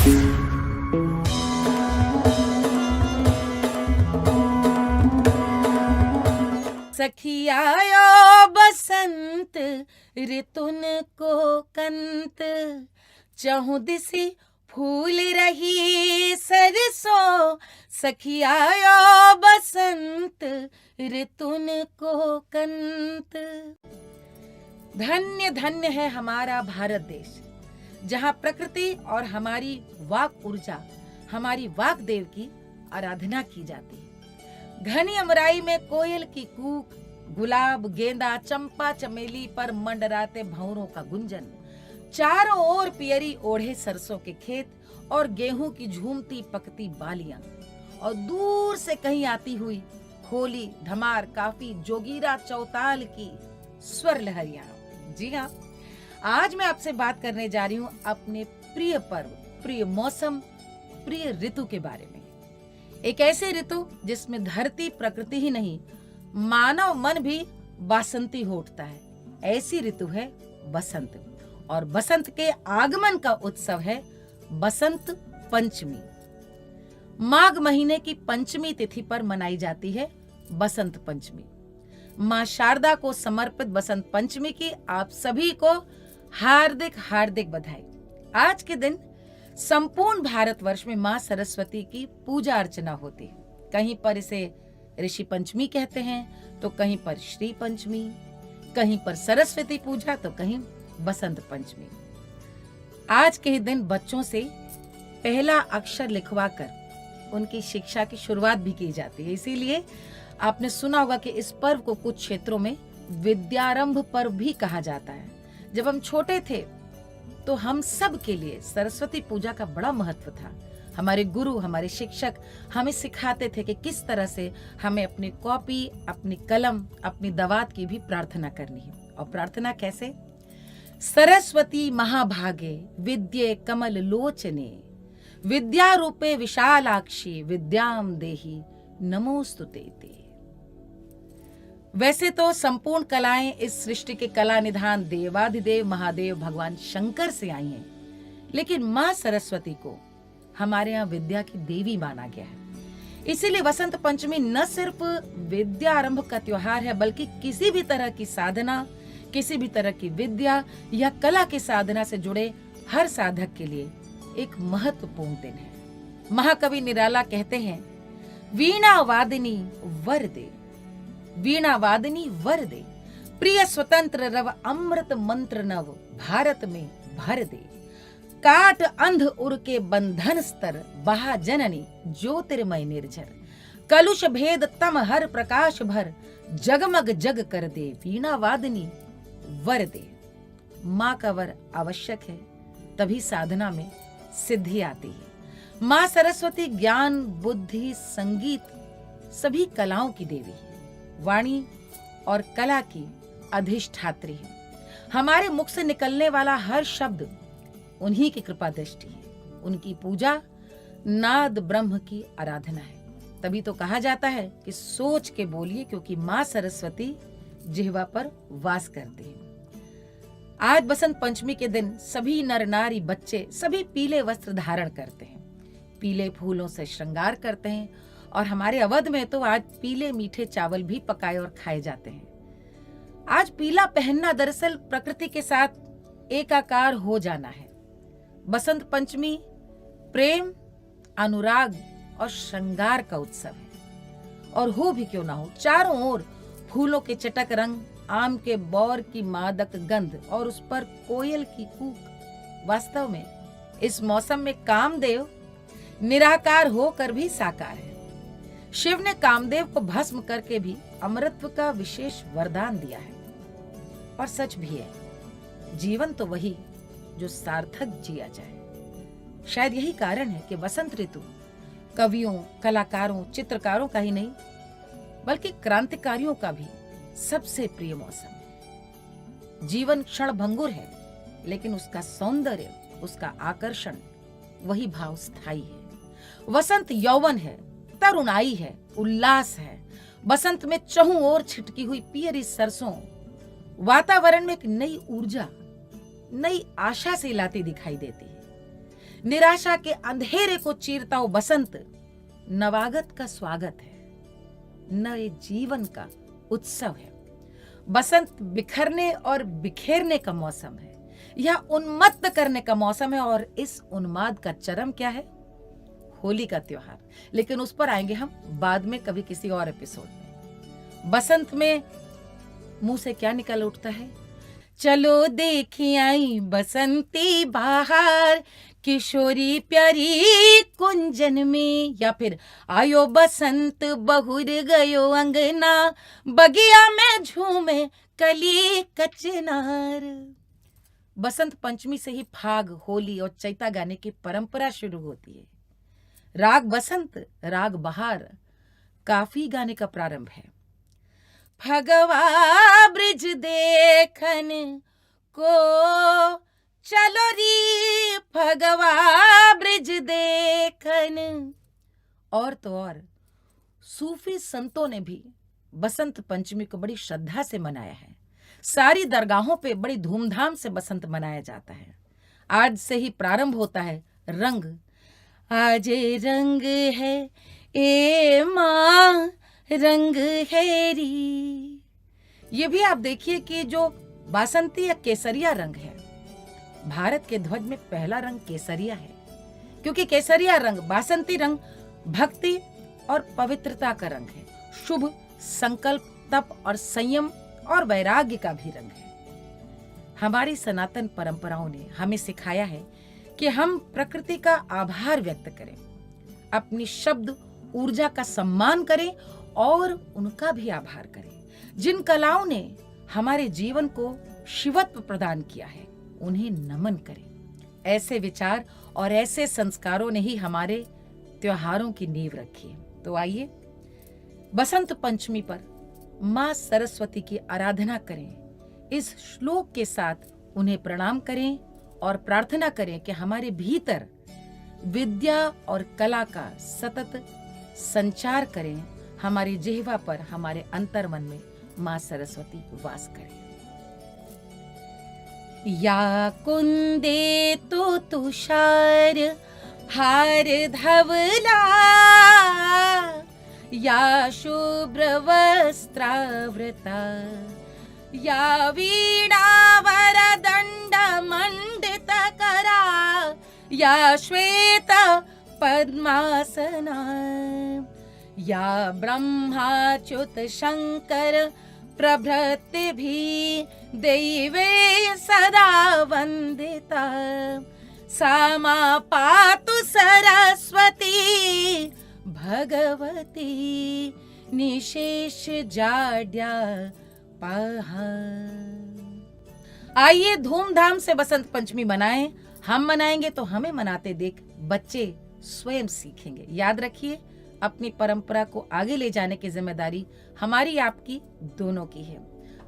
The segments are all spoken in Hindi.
सखी आयो बसंत ऋतुन को कंत, चहु दिसी फूल रही सरसों। सखी आयो बसंत ऋतुन को कंत। धन्य धन्य है हमारा भारत देश, जहाँ प्रकृति और हमारी वाक ऊर्जा, हमारी वाक देव की आराधना की जाती है। घनी अमराई में कोयल की कूक, गुलाब गेंदा चंपा चमेली पर मंडराते भंवरों का गुंजन, चारों ओर पियरी ओढ़े सरसों के खेत और गेहूं की झूमती पकती बालियां, और दूर से कहीं आती हुई होली धमार काफी जोगीरा चौताल की स्वर लहरियां। जी हाँ, आज मैं आपसे बात करने जा रही हूँ अपने प्रिय पर्व, प्रिय मौसम, प्रिय ऋतु के बारे में। एक ऐसे ऋतु जिसमें धरती प्रकृति ही नहीं, मानव मन भी बासंती हो उठता है। ऐसी ऋतु है बसंत, और बसंत के आगमन का उत्सव है बसंत पंचमी। माघ महीने की पंचमी तिथि पर मनाई जाती है बसंत पंचमी। मां शारदा को समर्पित बसंत पंचमी की आप सभी को हार्दिक हार्दिक बधाई। आज के दिन संपूर्ण भारतवर्ष में मां सरस्वती की पूजा अर्चना होती है। कहीं पर इसे ऋषि पंचमी कहते हैं, तो कहीं पर श्री पंचमी, कहीं पर सरस्वती पूजा, तो कहीं बसंत पंचमी। आज के ही दिन बच्चों से पहला अक्षर लिखवाकर उनकी शिक्षा की शुरुआत भी की जाती है। इसीलिए आपने सुना होगा कि इस पर्व को कुछ क्षेत्रों में विद्यारंभ पर्व भी कहा जाता है। जब हम छोटे थे तो हम सब के लिए सरस्वती पूजा का बड़ा महत्व था। हमारे गुरु, हमारे शिक्षक हमें सिखाते थे कि किस तरह से हमें अपनी कॉपी, अपनी कलम, अपनी दवात की भी प्रार्थना करनी है। और प्रार्थना कैसे? सरस्वती महाभागे विद्ये कमल लोचने, विद्या रूपे विशालाक्षी, विद्याम देहि नमोस्तुते। वैसे तो संपूर्ण कलाएं इस सृष्टि के कला निधान देवाधिदेव महादेव भगवान शंकर से आई हैं, लेकिन मां सरस्वती को हमारे यहाँ विद्या की देवी माना गया है। इसीलिए वसंत पंचमी न सिर्फ विद्या आरंभ का त्योहार है, बल्कि किसी भी तरह की साधना, किसी भी तरह की विद्या या कला की साधना से जुड़े हर साधक के लिए एक महत्वपूर्ण दिन है। महाकवि निराला कहते हैं, वीणा वादिनी वर दे, वीणा वादिनी वर दे, प्रिय स्वतंत्र रव अमृत मंत्र नव, भारत में भर दे। काट अंध उर के बंधन स्तर, बहा जननी ज्योतिर्मय निर्झर। कलुष भेद तम हर प्रकाश भर, जगमग जग कर दे, वीणा वादिनी वर दे। माँ का वर आवश्यक है, तभी साधना में सिद्धि आती है। माँ सरस्वती ज्ञान, बुद्धि, संगीत सभी कलाओं की देवी है, वाणी और कला की अधिष्ठात्री है। हमारे मुख से निकलने वाला हर शब्द उन्हीं की कृपा दृष्टि है। उनकी पूजा नाद ब्रह्म की आराधना है। तभी तो कहा जाता है कि सोच के बोलिए, क्योंकि माँ सरस्वती जिह्वा पर वास करती है। आज बसंत पंचमी के दिन सभी नर नारी बच्चे सभी पीले वस्त्र धारण करते हैं, पीले फूलों से श्रृंगार करते हैं, और हमारे अवध में तो आज पीले मीठे चावल भी पकाए और खाए जाते हैं। आज पीला पहनना दरअसल प्रकृति के साथ एकाकार हो जाना है। बसंत पंचमी प्रेम, अनुराग और श्रृंगार का उत्सव है। और हो भी क्यों ना हो, चारों ओर फूलों के चटक रंग, आम के बौर की मादक गंध और उस पर कोयल की कूक। वास्तव में इस मौसम में कामदेव निराकार होकर भी साकार है। शिव ने कामदेव को भस्म करके भी अमरत्व का विशेष वरदान दिया है। और सच भी है, जीवन तो वही जो सार्थक जिया जाए। शायद यही कारण है कि बसंत ऋतु कवियों, कलाकारों, चित्रकारों का ही नहीं, बल्कि क्रांतिकारियों का भी सबसे प्रिय मौसम है। जीवन क्षण भंगुर है, लेकिन उसका सौंदर्य, उसका आकर्षण, वही भाव स्थायी है। वसंत यौवन है, तरुणाई है, उल्लास है। बसंत में चहुं ओर छिटकी हुई पियरी सरसों वातावरण में एक नई ऊर्जा, नई आशा से लाती दिखाई देती है। निराशा के अंधेरे को चीरता हुआ बसंत नवागत का स्वागत है, नए जीवन का उत्सव है। बसंत बिखरने और बिखेरने का मौसम है, यह उन्मत्त करने का मौसम है। और इस उन्माद का चरम क्या है? होली का त्योहार। लेकिन उस पर आएंगे हम बाद में कभी किसी और एपिसोड में। बसंत में मुंह से क्या निकल उठता है? चलो देखी आई बसंती बहार, किशोरी प्यारी कुंजन में। या फिर आयो बसंत बहुर गयो अंगना, बगिया में झूमे कली कचनार। बसंत पंचमी से ही फाग, होली और चैता गाने की परंपरा शुरू होती है। राग बसंत, राग बहार काफी गाने का प्रारंभ है। भगवा ब्रिज देखन को चलो री, भगवा ब्रिज देखन। और तो और सूफी संतों ने भी बसंत पंचमी को बड़ी श्रद्धा से मनाया है। सारी दरगाहों पे बड़ी धूमधाम से बसंत मनाया जाता है। आज से ही प्रारंभ होता है रंग, आज रंग है ए माँ रंग हैरी। ये भी आप देखिए कि जो बासंती या केसरिया रंग है, भारत के ध्वज में पहला रंग केसरिया है, क्योंकि केसरिया रंग, बासंती रंग भक्ति और पवित्रता का रंग है। शुभ, संकल्प, तप और संयम और वैराग्य का भी रंग है। हमारी सनातन परंपराओं ने हमें सिखाया है कि हम प्रकृति का आभार व्यक्त करें, अपनी शब्द ऊर्जा का सम्मान करें और उनका भी आभार करें। जिन कलाओं ने हमारे जीवन को शिवत्व प्रदान किया है, उन्हें नमन करें। ऐसे विचार और ऐसे संस्कारों ने ही हमारे त्योहारों की नींव रखी है। तो आइए बसंत पंचमी पर माँ सरस्वती की आराधना करें। इस श्लोक के साथ उन्हें प्रणाम करें और प्रार्थना करें कि हमारे भीतर विद्या और कला का सतत संचार करें। हमारी जिह्वा पर, हमारे अंतर्मन में माँ सरस्वती वास करें। या कुंदे तो तुषार हार धवला, या शुभ्र वस्त्रावृता, या वीणा वरदंड मंडित करा, या श्वेत पद्मासना, या ब्रह्माच्युत शंकर प्रभृति भी दैवे सदा वंदिता, सामा पातु सरस्वती भगवती निशेष जाड्या पहा। आइए धूमधाम से बसंत पंचमी मनाएं। हम मनाएंगे तो हमें मनाते देख बच्चे स्वयं सीखेंगे। याद रखिए, अपनी परंपरा को आगे ले जाने की जिम्मेदारी हमारी, आपकी, दोनों की है।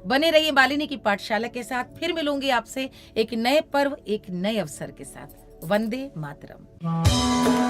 बने रहिए मालिनी की पाठशाला के साथ। फिर मिलूंगी आपसे एक नए पर्व, एक नए अवसर के साथ। वंदे मातरम।